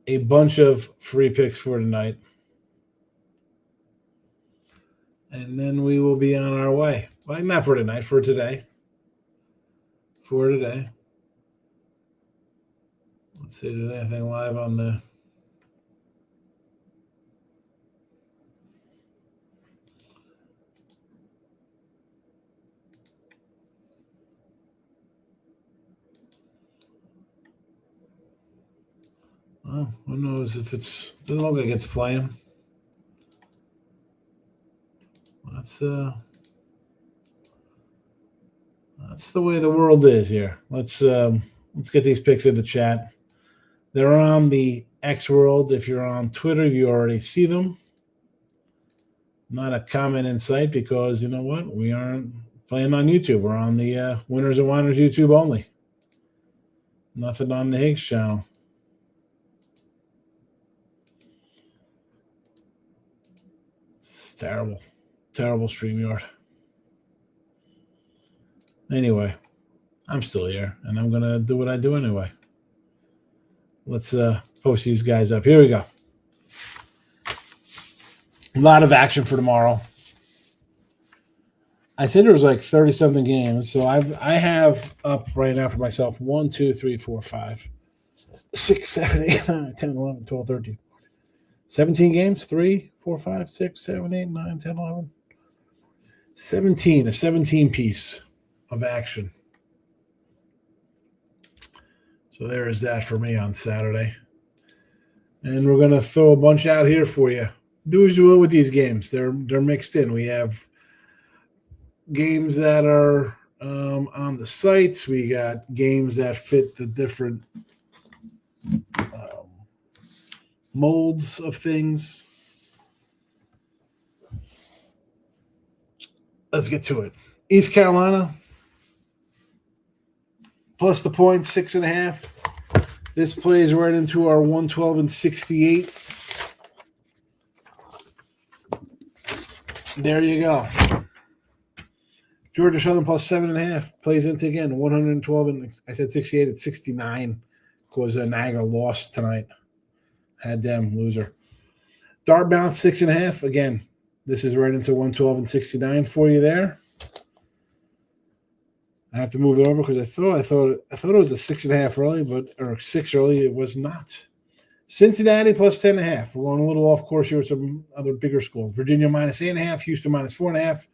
a bunch of free picks for tonight. And then we will be on our way. Well, not for tonight, for today. For today. Let's see if there's anything live on the... Well, who knows if it's... Doesn't look like it's playing. That's the way the world is here. Let's get these picks in the chat. They're on the X world. If you're on Twitter, you already see them. Not a comment in sight because you know what? We aren't playing on YouTube. We're on the Winners and Whiners YouTube only. Nothing on the Higgs channel. It's terrible. Terrible StreamYard. Anyway, I'm still here, and I'm going to do what I do anyway. Let's post these guys up. Here we go. A lot of action for tomorrow. I said there was like 30-something games, so I have up right now for myself 1, 2, 3, 4, 5, 6, 7, 8, 9, 10, 11, 12, 13, 17 games. 3, 4, 5, 6, 7, 8, 9, 10, 11. 17, a 17-piece of action. So there is that for me on Saturday. And we're going to throw a bunch out here for you. Do as you will with these games. They're mixed in. We have games that are on the sites. We got games that fit the different molds of things. Let's get to it. East Carolina, plus the points, 6.5. This plays right into our 112 and 68. There you go. Georgia Southern plus 7.5 plays into again 112 and I said 68 at 69 because Niagara lost tonight. Had them loser. Dartmouth 6.5 again. This is right into 112 and 69 for you there. I have to move it over because I thought it was a 6.5 early, or 6 early. It was not. Cincinnati plus 10.5. We're going a little off course here with some other bigger schools. Virginia minus 8.5. Houston minus 4.5.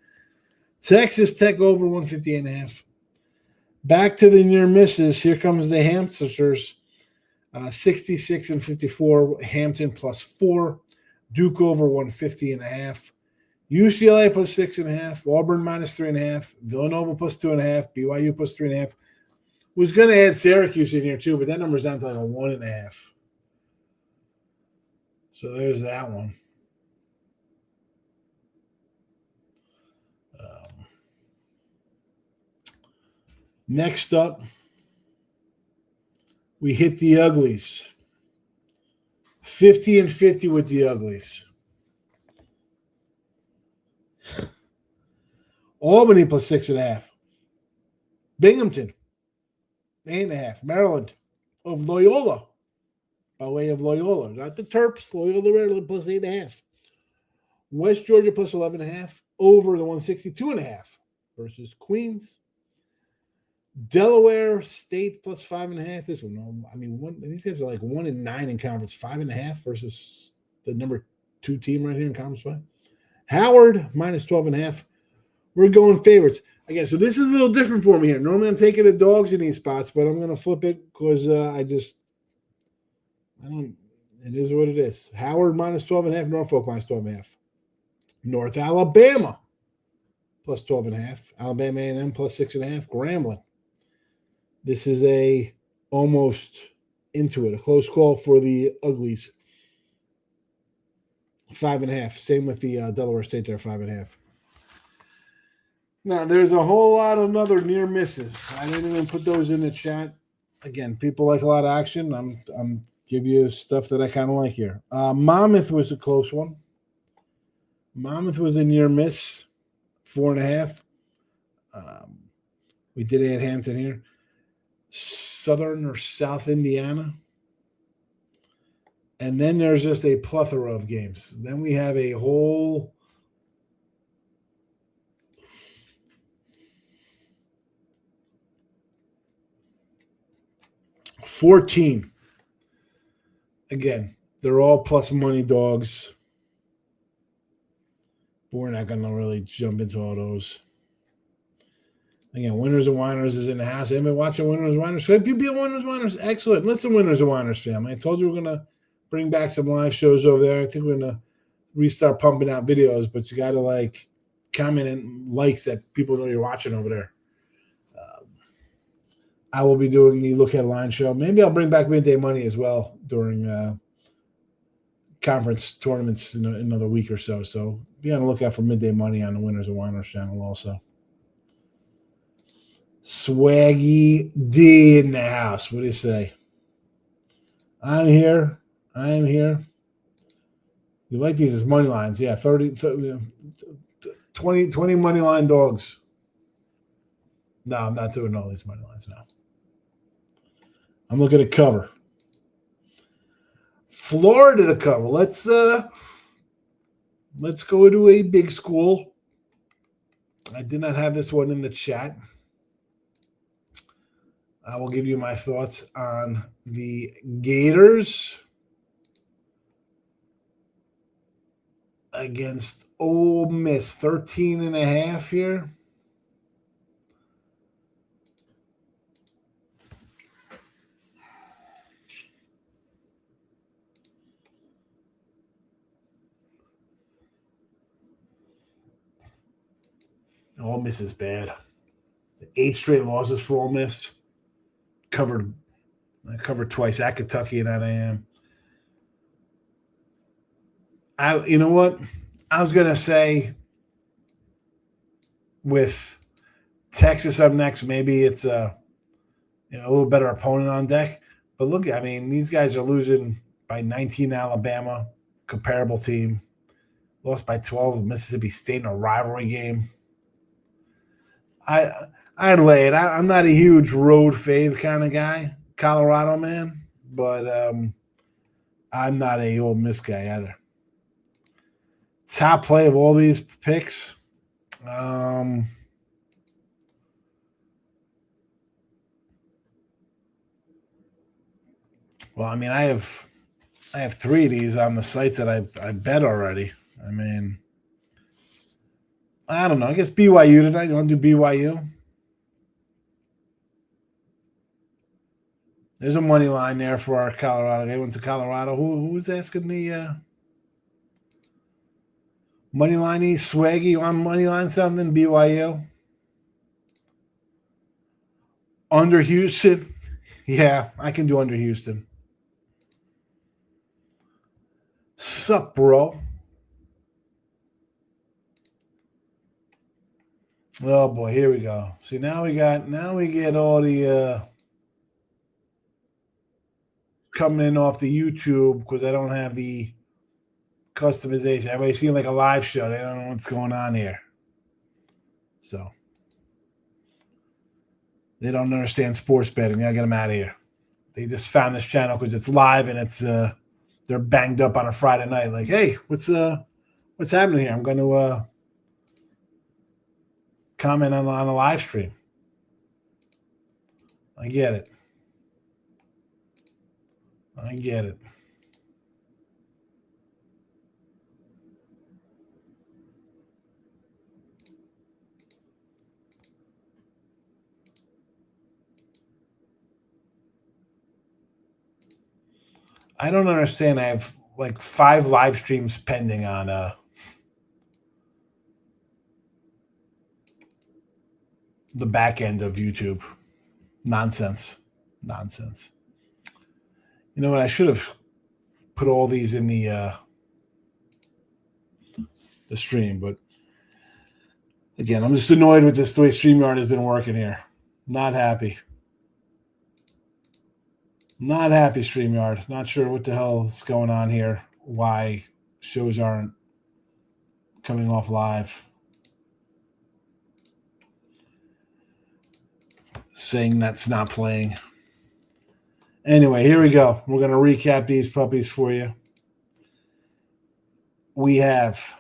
Texas Tech over 158.5. Back to the near misses. Here comes the Hamsters. 66 and 54. Hampton plus 4. Duke over 150.5. UCLA plus 6.5. Auburn minus 3.5. Villanova plus 2.5. BYU plus 3.5. Was going to add Syracuse in here too, but that number's down to like a 1.5. So there's that one. Next up, we hit the uglies. 50 and 50 with the uglies. Albany plus 6.5. Binghamton, 8.5. Maryland of Loyola, by way of Loyola. Not the Terps, Loyola Maryland plus 8.5. West Georgia plus 11.5. Over the 162.5 versus Queens. Delaware State plus 5.5. This one, I mean, these guys are like 1-9 in conference. 5.5 versus the number 2 team right here in conference play. Howard minus 12.5. We're going favorites. Again, so this is a little different for me here. Normally I'm taking the dogs in these spots, but I'm going to flip it because it is what it is. Howard minus 12.5. Norfolk minus 12.5. North Alabama plus 12.5. Alabama A&M plus 6.5. Grambling. This is a almost into it. A close call for the uglies. 5.5. Same with the Delaware State there, 5.5. Now, there's a whole lot of other near misses. I didn't even put those in the chat. Again, people like a lot of action. I'm give you stuff that I kind of like here. Monmouth was a close one. Monmouth was a near miss, 4.5. We did add Hampton here. Southern or South Indiana. And then there's just a plethora of games. Then we have a whole 14. Again, they're all plus money dogs. But we're not going to really jump into all those. Again, Winners and Whiners is in the house. Anybody watching Winners and Whiners? Could you be a Winners and Whiners? Excellent. Listen, Winners and Whiners family. I told you we're going to bring back some live shows over there. I think we're going to restart pumping out videos, but you got to comment and likes that people know you're watching over there. I will be doing the Look Headline show. Maybe I'll bring back Midday Money as well during conference tournaments in another week or so. So be on the lookout for Midday Money on the Winners and Whiners channel also. Swaggy D in the house. What do you say? I'm here. You like these as money lines. Yeah, 20 money line dogs. No, I'm not doing all these money lines now. I'm looking at cover. Florida to cover. Let's go to a big school. I did not have this one in the chat. I will give you my thoughts on the Gators against Ole Miss. 13.5 here. Ole Miss is bad. 8 straight losses for Ole Miss. I covered twice at Kentucky and at A&M. You know what? I was gonna say with Texas up next, maybe it's a little better opponent on deck. But look, I mean, these guys are losing by 19 to Alabama, comparable team. Lost by 12 to Mississippi State in a rivalry game. I'd lay it. I'm not a huge road fave kind of guy, Colorado man, but I'm not a Ole Miss guy either. Top play of all these picks. Well, I mean, I have 3 of these on the sites that I bet already. I mean, I don't know. I guess BYU tonight. You want to do BYU? There's a money line there for our Colorado. They went to Colorado. Who's asking the money line? Swaggy, you want money line something? BYU? Under Houston? Yeah, I can do under Houston. Sup, bro? Oh boy, here we go. See, now we get all the coming in off the YouTube because I don't have the customization. Everybody's seeing like a live show. They don't know what's going on here. So they don't understand sports betting. I get them out of here. They just found this channel because it's live and it's they're banged up on a Friday night. Like, hey, what's happening here? I'm going to comment on a live stream. I get it. I don't understand. I have like 5 live streams pending on the back end of YouTube. Nonsense. You know what? I should have put all these in the stream, but again, I'm just annoyed with the way StreamYard has been working here. Not happy. StreamYard. Not sure what the hell is going on here. Why shows aren't coming off live. Saying that's not playing. Anyway, here we go. We're going to recap these puppies for you. We have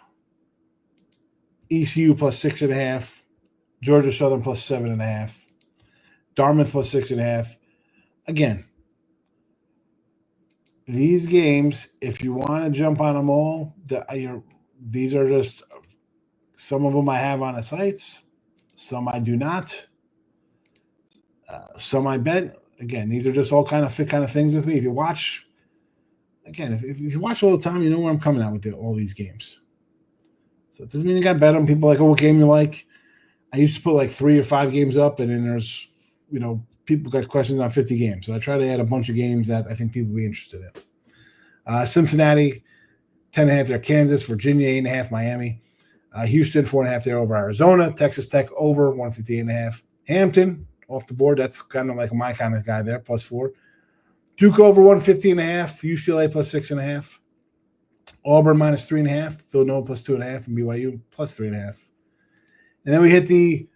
ECU plus 6.5, Georgia Southern plus 7.5, Dartmouth plus 6.5. Again, these games, if you want to jump on them all, these are just some of them I have on the sites, some I do not, some I bet. Again, these are just all kind of fit kind of things with me. If you watch, again, if you watch all the time, you know where I'm coming at with all these games. So it doesn't mean you got to bet them. People are like, oh, what game you like? I used to put like 3 or 5 games up, and then there's, people got questions on 50 games. So I try to add a bunch of games that I think people will be interested in. Cincinnati, 10.5 there. Kansas, Virginia, 8.5. Miami. Houston, 4.5 there over Arizona. Texas Tech over 158.5. Hampton off the board. That's kind of like my kind of guy there, +4. Duke over 150.5. UCLA plus 6.5. Auburn minus 3.5. Villanova plus 2.5. And BYU plus 3.5. And then we hit the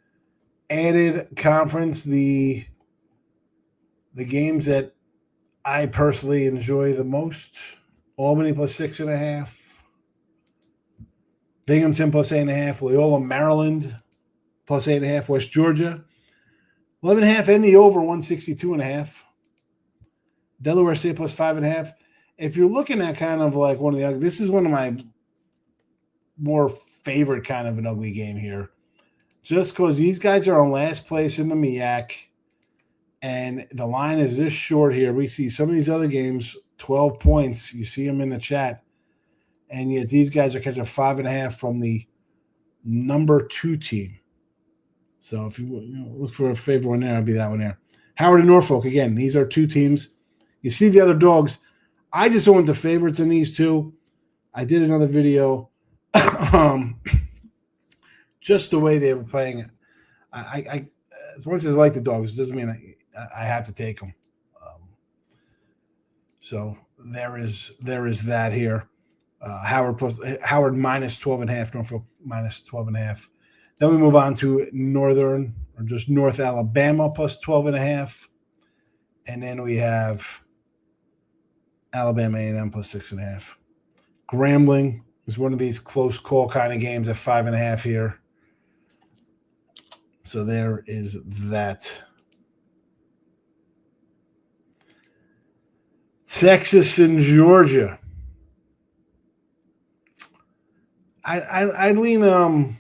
added conference, the games that I personally enjoy the most. Albany plus 6.5. Binghamton plus 8.5. Loyola, Maryland plus 8.5. West Georgia 11.5 in the over 162.5. Delaware State plus 5.5. If you're looking at kind of like one of the, this is one of my more favorite kind of an ugly game here, just because these guys are on last place in the MEAC, and the line is this short here. We see some of these other games 12 points. You see them in the chat. And yet these guys are catching 5.5 from the number 2 team. So if you look for a favorite one there, I'll be that one there. Howard and Norfolk, again, these are 2 teams. You see the other dogs. I just went the favorites in these 2. I did another video. Just the way they were playing it. I as much as I like the dogs, it doesn't mean I have to take them. So there is that here. Howard minus 12.5, Norfolk minus 12.5. Then we move on to Northern, or just North Alabama plus 12.5. And then we have Alabama A&M plus 6.5. Grambling is one of these close call kind of games at 5.5 here. So there is that. Texas and Georgia. I lean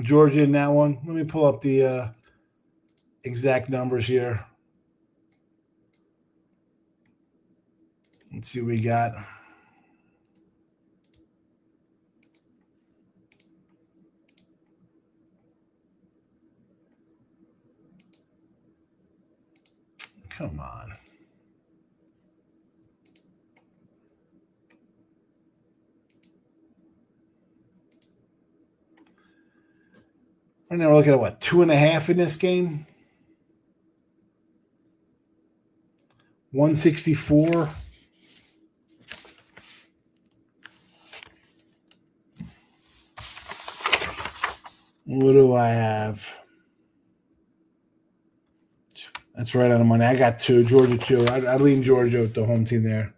Georgia in that one. Let me pull up the exact numbers here. Let's see what we got. Come on. Right now we're looking at what, 2.5 in this game? 164. What do I have? That's right on the money. I got 2. Georgia 2. I lean Georgia with the home team there.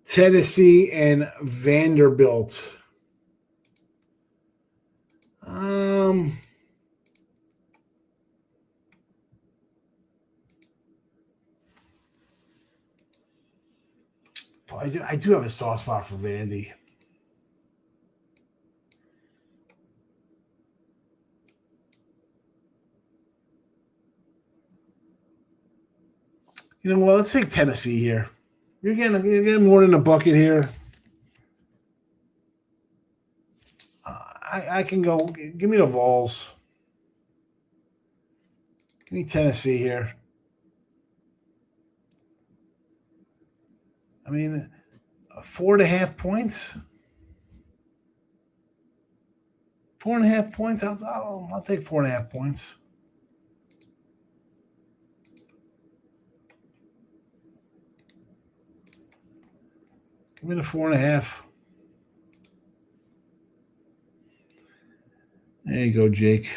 Tennessee and Vanderbilt. I do have a soft spot for Vandy. Well, let's take Tennessee here. You're getting more than a bucket here. I can go. Give me the Vols. Give me Tennessee here. I mean, 4.5 points. 4.5 points. I'll take 4.5 points. Give me the 4.5. There you go, Jake.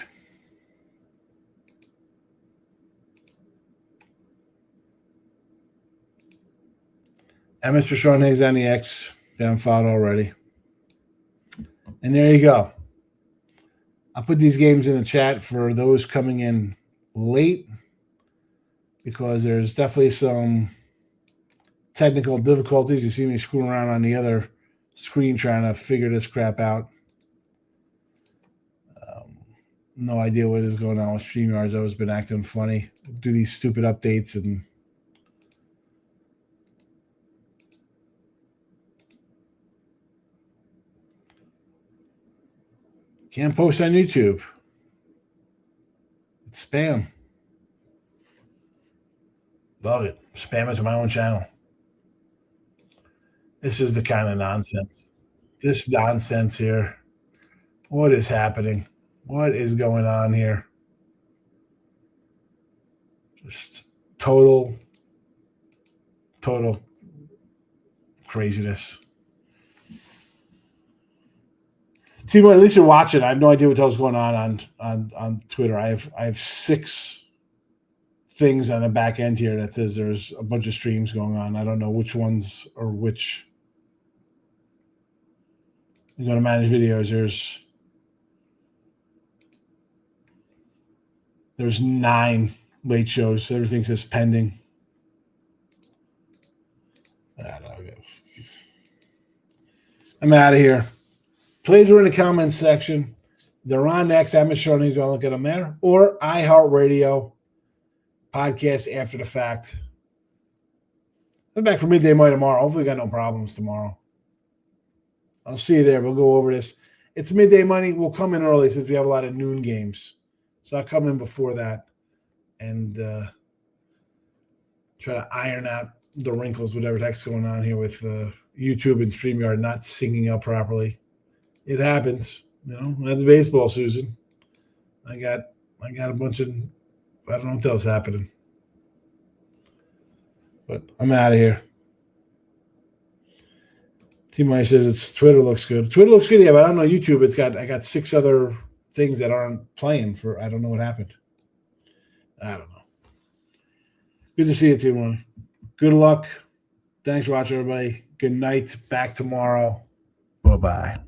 And Mr. Sean Higgs on the X. Down fouled already. And there you go. I'll put these games in the chat for those coming in late because there's definitely some technical difficulties. You see me screwing around on the other screen trying to figure this crap out. No idea what is going on with StreamYard. It's always been acting funny. Do these stupid updates and can't post on YouTube. It's spam. Love it. Spam it to my own channel. This is the kind of nonsense. This nonsense here. What is happening? What is going on here? Just total craziness. Timo, at least you're watching. I have no idea what the hell's going on Twitter. I have 6 things on the back end here that says there's a bunch of streams going on. I don't know which ones or which. You go to manage videos. There's 9 late shows. So everything says pending. I don't know. I'm out of here. Plays are in the comments section. They're on next. I'm showing you. I'll look at them there. Or iHeartRadio podcast after the fact. I'm back for midday money tomorrow. Hopefully, got no problems tomorrow. I'll see you there. We'll go over this. It's midday money. We'll come in early since we have a lot of noon games. So I'll come in before that and try to iron out the wrinkles, whatever the heck's going on here with YouTube and StreamYard not syncing up properly. It happens. That's baseball, Susan. I got a bunch of, I don't know what else happening. But I'm out of here. T-Mike says it's Twitter looks good. Twitter looks good, yeah, but I don't know YouTube. I got 6 other things that aren't playing for. I don't know what happened. I don't know. Good to see you, T-Mike. Good luck. Thanks for watching, everybody. Good night. Back tomorrow. Bye-bye.